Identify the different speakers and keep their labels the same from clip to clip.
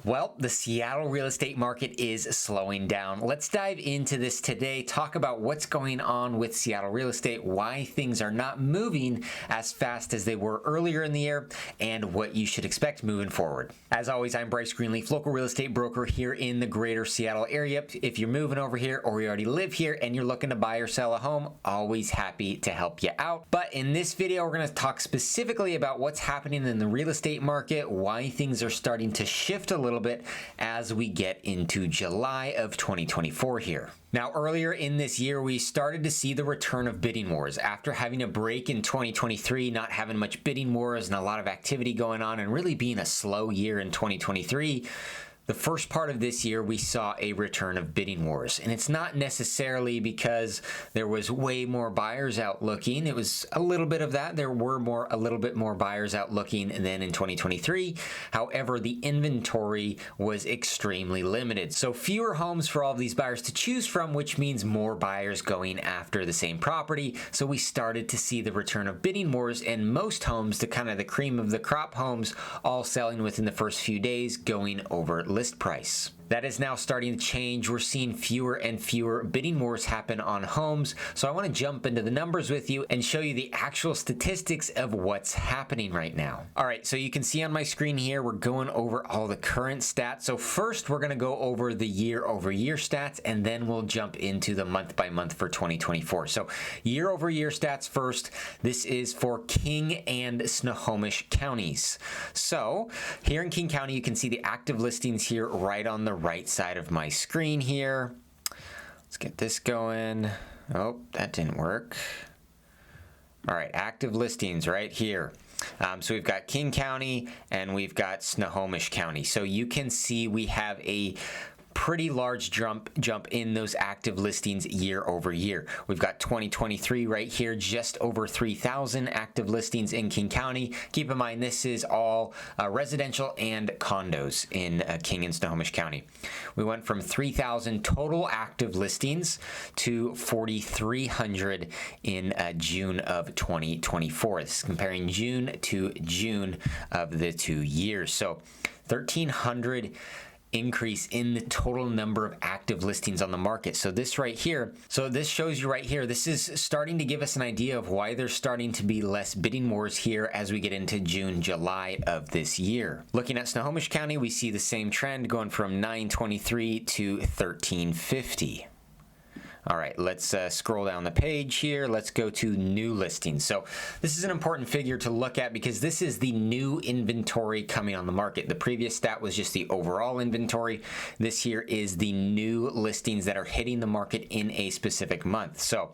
Speaker 1: Well, the Seattle real estate market is slowing down. Let's dive into this today, talk about what's going on with Seattle real estate, why things are not moving as fast as they were earlier in the year, and what you should expect moving forward. As always, I'm Bryce Greenleaf, local real estate broker here in the greater Seattle area. If you're moving over here or you already live here and you're looking to buy or sell a home, always happy to help you out. But in this video, we're going to talk specifically about what's happening in the real estate market, why things are starting to shift a little bit as we get into July of 2024 here. Now, earlier in this year, we started to see the return of bidding wars. After having a break in 2023, not having much bidding wars and a lot of activity going on, and really being a slow year in 2023, the first part of this year, we saw a return of bidding wars. And it's not necessarily because there was way more buyers out looking. It was a little bit of that. There were a little bit more buyers out looking than in 2023. However, the inventory was extremely limited. So fewer homes for all of these buyers to choose from, which means more buyers going after the same property. So we started to see the return of bidding wars, and most homes, the kind of the cream of the crop homes, all selling within the first few days, going over list price. That is now starting to change. We're seeing fewer and fewer bidding wars happen on homes. So I want to jump into the numbers with you and show you the actual statistics of what's happening right now. All right, so you can see on my screen here, we're going over all the current stats. So first, we're going to go over the year-over-year stats, and then we'll jump into the month-by-month for 2024. So year-over-year stats first. This is for King and Snohomish counties. So here in King County, you can see the active listings here right on the right side of my screen here. Let's get this going. Oh, that didn't work. All right, active listings right here. So we've got King County and we've got Snohomish County. So you can see we have a pretty large jump in those active listings year over year. We've got 2023 right here, just over 3,000 active listings in King County. Keep in mind, this is all residential and condos in King and Snohomish County. We went from 3,000 total active listings to 4,300 in June of 2024. This is comparing June to June of the 2 years. So 1,300 increase in the total number of active listings on the market. So this right here, so this shows you right here, this is starting to give us an idea of why there's starting to be less bidding wars here as we get into June, July of this year. Looking at Snohomish County, we see the same trend going from 923 to 1350. All right, let's scroll down the page here. Let's go to new listings. So this is an important figure to look at because this is the new inventory coming on the market. The previous stat was just the overall inventory. This here is the new listings that are hitting the market in a specific month. So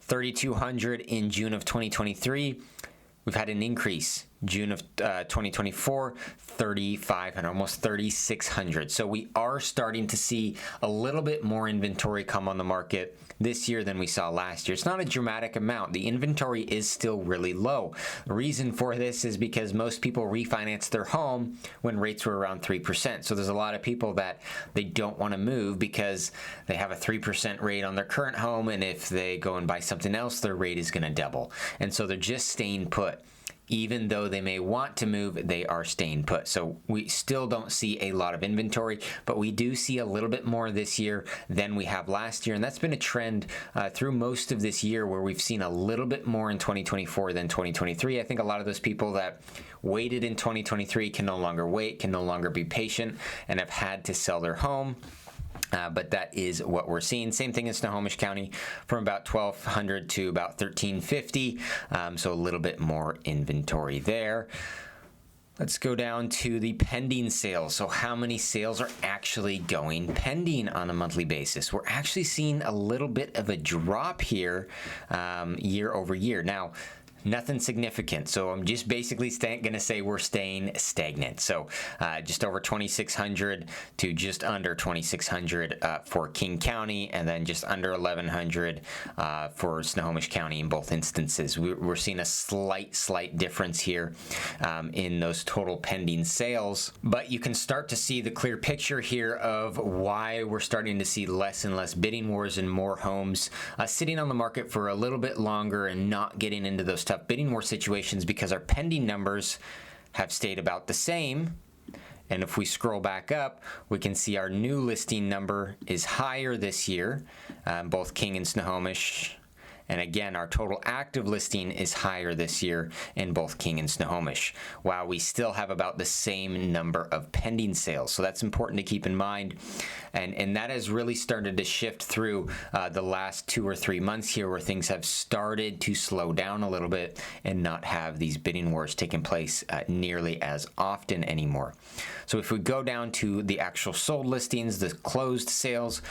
Speaker 1: 3,200 in June of 2023. We've had an increase. June of 2024, 3,500, almost 3,600. So we are starting to see a little bit more inventory come on the market this year than we saw last year. It's not a dramatic amount. The inventory is still really low. The reason for this is because most people refinance their home when rates were around 3%. So there's a lot of people that they don't want to move because they have a 3% rate on their current home, and if they go and buy something else, their rate is going to double. And so they're just staying put. Even though they may want to move, they are staying put. So we still don't see a lot of inventory, but we do see a little bit more this year than we have last year. And that's been a trend through most of this year where we've seen a little bit more in 2024 than 2023. I think a lot of those people that waited in 2023 can no longer wait, can no longer be patient, and have had to sell their home. But that is what we're seeing. Same thing in Snohomish County, from about 1,200 to about 1,350. So a little bit more inventory there. Let's go down to the pending sales. So how many sales are actually going pending on a monthly basis? We're actually seeing a little bit of a drop here year over year. Now, nothing significant. So I'm just basically going to say we're staying stagnant. So just over 2,600 to just under 2,600 for King County, and then just under 1,100 for Snohomish County in both instances. We're seeing a slight difference here in those total pending sales, but you can start to see the clear picture here of why we're starting to see less and less bidding wars and more homes sitting on the market for a little bit longer and not getting into those tough bidding war situations, because our pending numbers have stayed about the same And if we scroll back up, we can see our new listing number is higher this year, both King and Snohomish. And again, our total active listing is higher this year in both King and Snohomish, while we still have about the same number of pending sales. So that's important to keep in mind. And that has really started to shift through the last 2 or 3 months here, where things have started to slow down a little bit and not have these bidding wars taking place nearly as often anymore. So if we go down to the actual sold listings, the closed sales,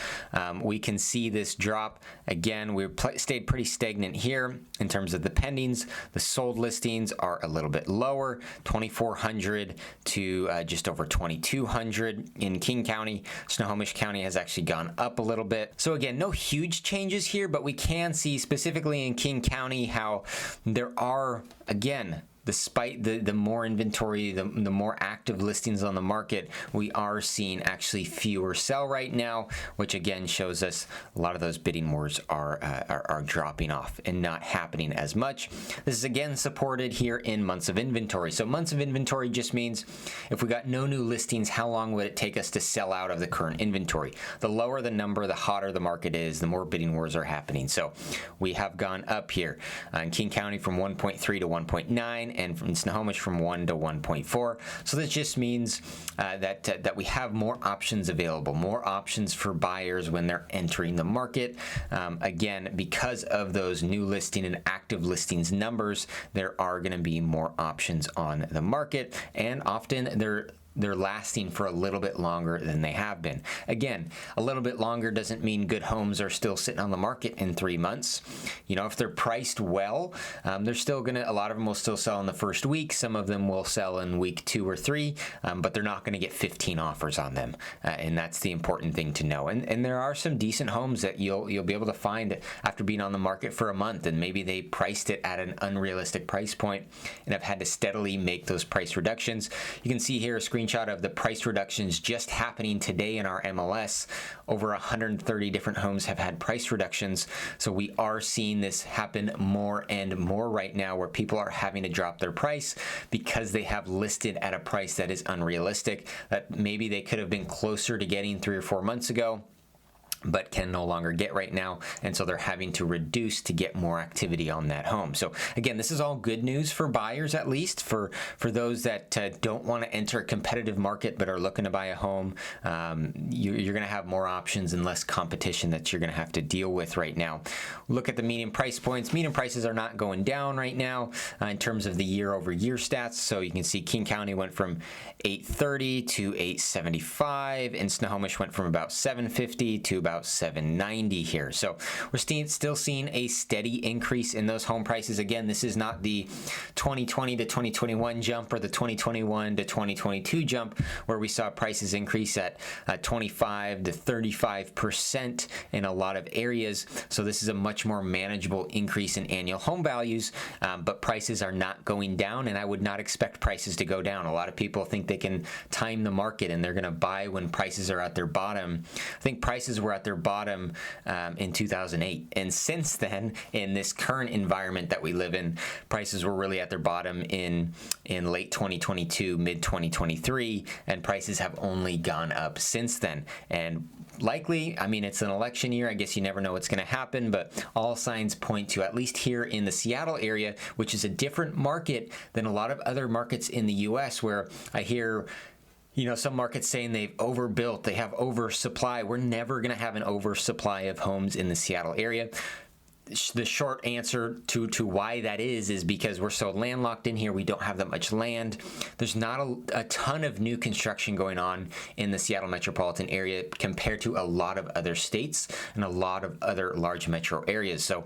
Speaker 1: we can see this drop. Again, we stayed pretty stagnant here in terms of the pendings. The sold listings are a little bit lower, 2,400 to just over 2,200 in King County. Snohomish County has actually gone up a little bit. So again, no huge changes here, but we can see specifically in King County how there are, again, despite the more inventory, the more active listings on the market, we are seeing actually fewer sell right now, which again shows us a lot of those bidding wars are dropping off and not happening as much. This is again supported here in months of inventory. So months of inventory just means if we got no new listings, how long would it take us to sell out of the current inventory? The lower the number, the hotter the market is, the more bidding wars are happening. So we have gone up here in King County from 1.3 to 1.9, and from Snohomish from 1 to 1.4. So this just means that we have more options available, more options for buyers when they're entering the market. Again, because of those new listing and active listings numbers, there are going to be more options on the market, and often they're lasting for a little bit longer than they have been. Again, a little bit longer doesn't mean good homes are still sitting on the market in 3 months. You know, if they're priced well, they're still gonna, a lot of them will still sell in the first week. Some of them will sell in week 2 or 3, but they're not gonna get 15 offers on them. And that's the important thing to know. And there are some decent homes that you'll be able to find after being on the market for a month, and maybe they priced it at an unrealistic price point and have had to steadily make those price reductions. You can see here a screenshot of the price reductions just happening today in our MLS. Over 130 different homes have had price reductions. So we are seeing this happen more and more right now, where people are having to drop their price because they have listed at a price that is unrealistic, that maybe they could have been closer to getting 3 or 4 months ago, but can no longer get right now, and so they're having to reduce to get more activity on that home. So again, this is all good news for buyers, at least for those that don't want to enter a competitive market but are looking to buy a home. You're going to have more options and less competition that you're going to have to deal with right now. Look at the median price points. Median prices are not going down right now in terms of the year-over-year stats. So you can see King County went from 830 to 875, and Snohomish went from about 750 to about 790 here. So we're still seeing a steady increase in those home prices. Again, this is not the 2020 to 2021 jump or the 2021 to 2022 jump where we saw prices increase at 25 to 35% in a lot of areas. So this is a much more manageable increase in annual home values, but prices are not going down, and I would not expect prices to go down. A lot of people think they can time the market and they're going to buy when prices are at their bottom. I think prices were at their bottom in 2008, and since then, in this current environment that we live in, prices were really at their bottom in late 2022, mid 2023, and prices have only gone up since then. And likely, I mean, it's an election year, I guess you never know what's going to happen, but all signs point to, at least here in the Seattle area, which is a different market than a lot of other markets in the US, where I hear, you know, some markets saying they've overbuilt, they have oversupply. We're never going to have an oversupply of homes in the Seattle area. The short answer to why that is because we're so landlocked in here. We don't have that much land. There's not a ton of new construction going on in the Seattle metropolitan area compared to a lot of other states and a lot of other large metro areas. So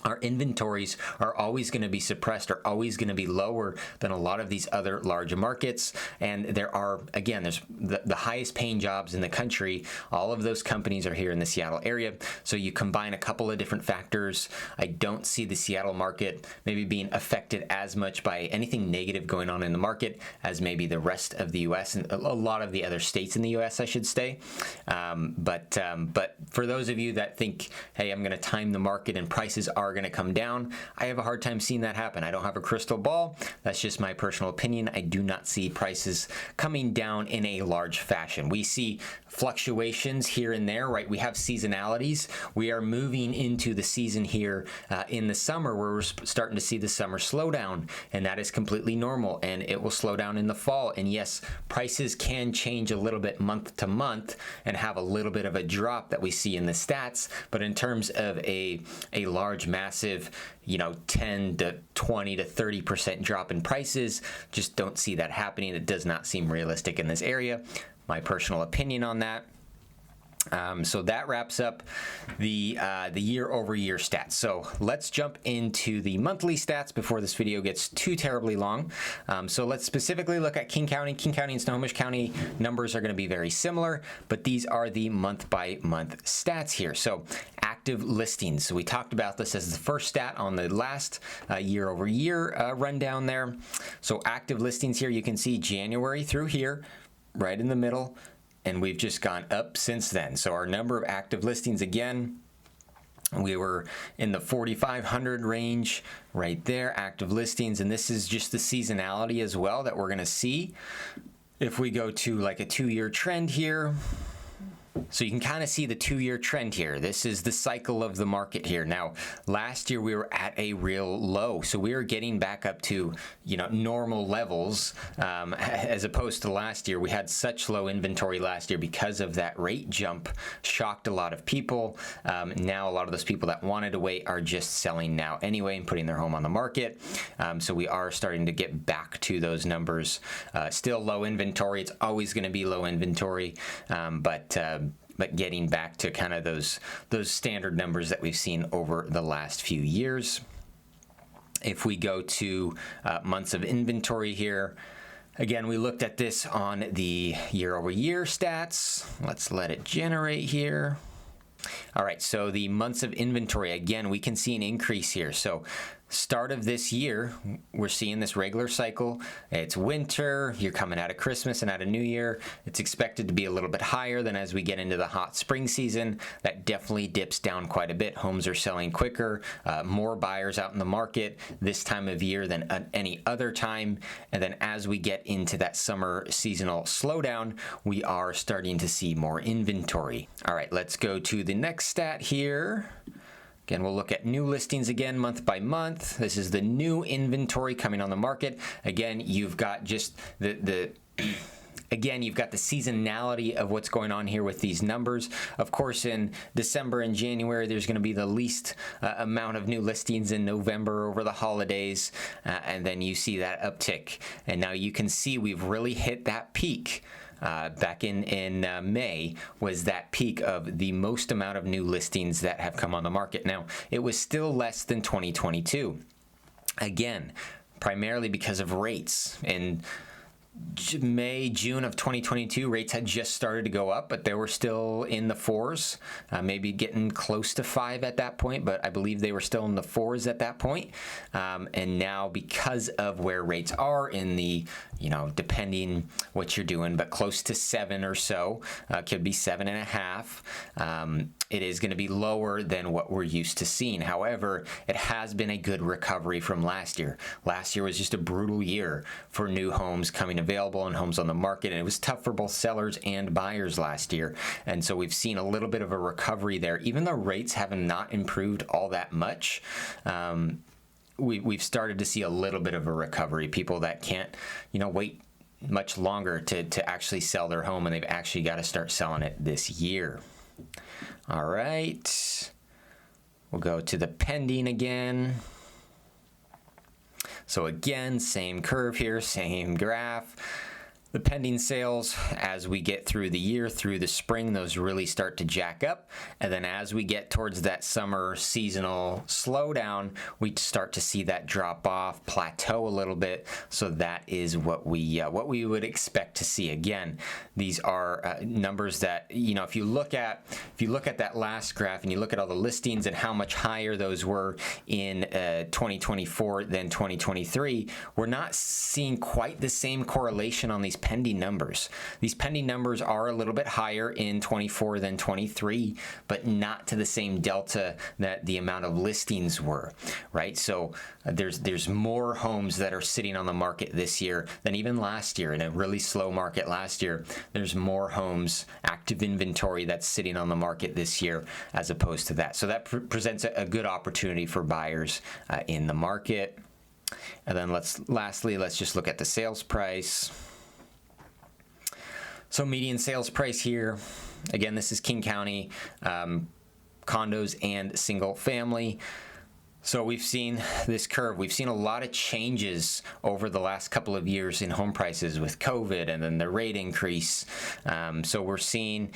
Speaker 1: our inventories are always going to be suppressed, are always going to be lower than a lot of these other large markets. And there are, again, there's the highest paying jobs in the country. All of those companies are here in the Seattle area. So you combine a couple of different factors. I don't see the Seattle market maybe being affected as much by anything negative going on in the market as maybe the rest of the U.S. and a lot of the other states in the U.S., I should say. But for those of you that think, hey, I'm going to time the market and prices are are going to come down. I have a hard time seeing that happen. I don't have a crystal ball. That's just my personal opinion. I do not see prices coming down in a large fashion. We see fluctuations here and there, right? We have seasonalities. We are moving into the season here in the summer where we're starting to see the summer slowdown, and that is completely normal, and it will slow down in the fall. And yes, prices can change a little bit month to month and have a little bit of a drop that we see in the stats, but in terms of a large, massive, 10 to 20 to 30% drop in prices, just don't see that happening. It does not seem realistic in this area. My personal opinion on that. So that wraps up the year-over-year stats. So let's jump into the monthly stats before this video gets too terribly long. So let's specifically look at King County. King County and Snohomish County numbers are going to be very similar, but these are the month-by-month stats here. So active listings. So we talked about this as the first stat on the last year-over-year rundown there. So active listings here, you can see January through here, right in the middle, and we've just gone up since then. So our number of active listings, again, we were in the 4,500 range right there, active listings, and this is just the seasonality as well that we're going to see. If we go to like a 2-year trend here, so you can kind of see the 2-year trend here. This is the cycle of the market here. Now, last year we were at a real low, so we are getting back up to normal levels as opposed to last year. We had such low inventory last year because of that rate jump. Shocked a lot of people. Now a lot of those people that wanted to wait are just selling now anyway and putting their home on the market. So we are starting to get back to those numbers. Still low inventory. It's always going to be low inventory, but getting back to kind of those standard numbers that we've seen over the last few years. If we go to months of inventory here, again, we looked at this on the year-over-year stats. Let's let it generate here. All right, so the months of inventory, again, we can see an increase here. So start of this year, we're seeing this regular cycle. It's winter, you're coming out of Christmas and out of New Year. It's expected to be a little bit higher than as we get into the hot spring season. That definitely dips down quite a bit. Homes are selling quicker, more buyers out in the market this time of year than any other time. And then as we get into that summer seasonal slowdown, we are starting to see more inventory. All right, let's go to the next stat here. Again, we'll look at new listings again, month by month. This is the new inventory coming on the market. Again, you've got just Again, you've got the seasonality of what's going on here with these numbers. Of course, in December and January, there's going to be the least amount of new listings in November over the holidays, and then you see that uptick. And now you can see we've really hit that peak. Back in May was that peak of the most amount of new listings that have come on the market. Now, it was still less than 2022. Again, primarily because of rates. In May, June of 2022, rates had just started to go up, but they were still in the 4s, maybe getting close to 5 at that point, but I believe they were still in the 4s at that point. And now, because of where rates are in the, depending what you're doing, but close to 7 or so, could be 7.5. It is going to be lower than what we're used to seeing. However, it has been a good recovery from last year. Last year was just a brutal year for new homes coming available and homes on the market, and it was tough for both sellers and buyers last year. And so we've seen a little bit of a recovery there. Even though rates have not improved all that much, we've started to see a little bit of a recovery. People that can't, wait much longer to actually sell their home, and they've actually got to start selling it this year. All right, we'll go to the pending again. So again, same curve here, same graph. The pending sales, as we get through the year, through the spring, those really start to jack up. And then as we get towards that summer seasonal slowdown, we start to see that drop off, plateau a little bit. So that is what we would expect to see. Again, these are numbers that, if you look at that last graph and you look at all the listings and how much higher those were in 2024 than 2023, we're not seeing quite the same correlation on these pending numbers. These pending numbers are a little bit higher in 24 than 23, but not to the same delta that the amount of listings were, right? So there's more homes that are sitting on the market this year than even last year. In a really slow market last year, there's more homes, active inventory that's sitting on the market this year as opposed to that. So that presents a good opportunity for buyers in the market. And then lastly, let's just look at the sales price. So median sales price here, again, this is King County, condos and single family. So we've seen this curve. We've seen a lot of changes over the last couple of years in home prices with COVID and then the rate increase. So we're seeing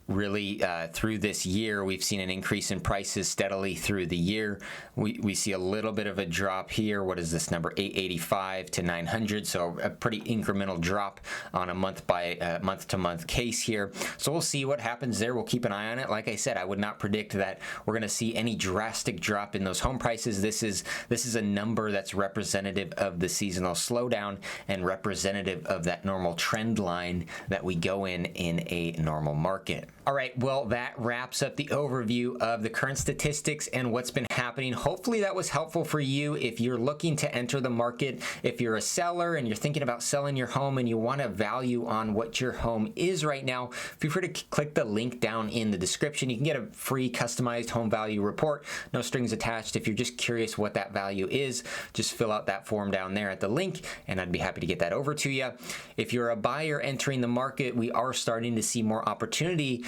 Speaker 1: really through this year, we've seen an increase in prices steadily through the year. We see a little bit of a drop here. What is this number? 885 to 900. So a pretty incremental drop on a month to month case here. So we'll see what happens there. We'll keep an eye on it. Like I said, I would not predict that we're going to see any drastic drop in those home prices. This is a number that's representative of the seasonal slowdown and representative of that normal trend line that we go in a normal market. All right, well, that wraps up the overview of the current statistics and what's been happening. Hopefully that was helpful for you if you're looking to enter the market. If you're a seller and you're thinking about selling your home and you want a value on what your home is right now, feel free to click the link down in the description. You can get a free customized home value report, no strings attached. If you're just curious what that value is, just fill out that form down there at the link and I'd be happy to get that over to you. If you're a buyer entering the market, we are starting to see more opportunity,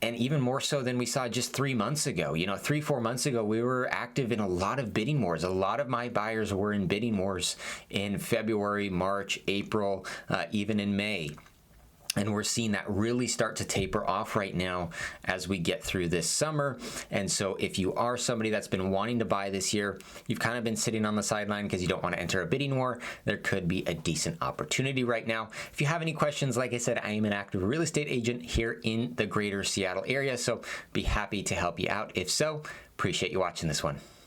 Speaker 1: and even more so than we saw just 3 months ago. 3-4 months ago, we were active in a lot of bidding wars. A lot of my buyers were in bidding wars in February, March, April, even in May. And we're seeing that really start to taper off right now as we get through this summer. And so if you are somebody that's been wanting to buy this year, you've kind of been sitting on the sideline because you don't want to enter a bidding war, there could be a decent opportunity right now. If you have any questions, like I said, I am an active real estate agent here in the greater Seattle area, so be happy to help you out. If so, appreciate you watching this one.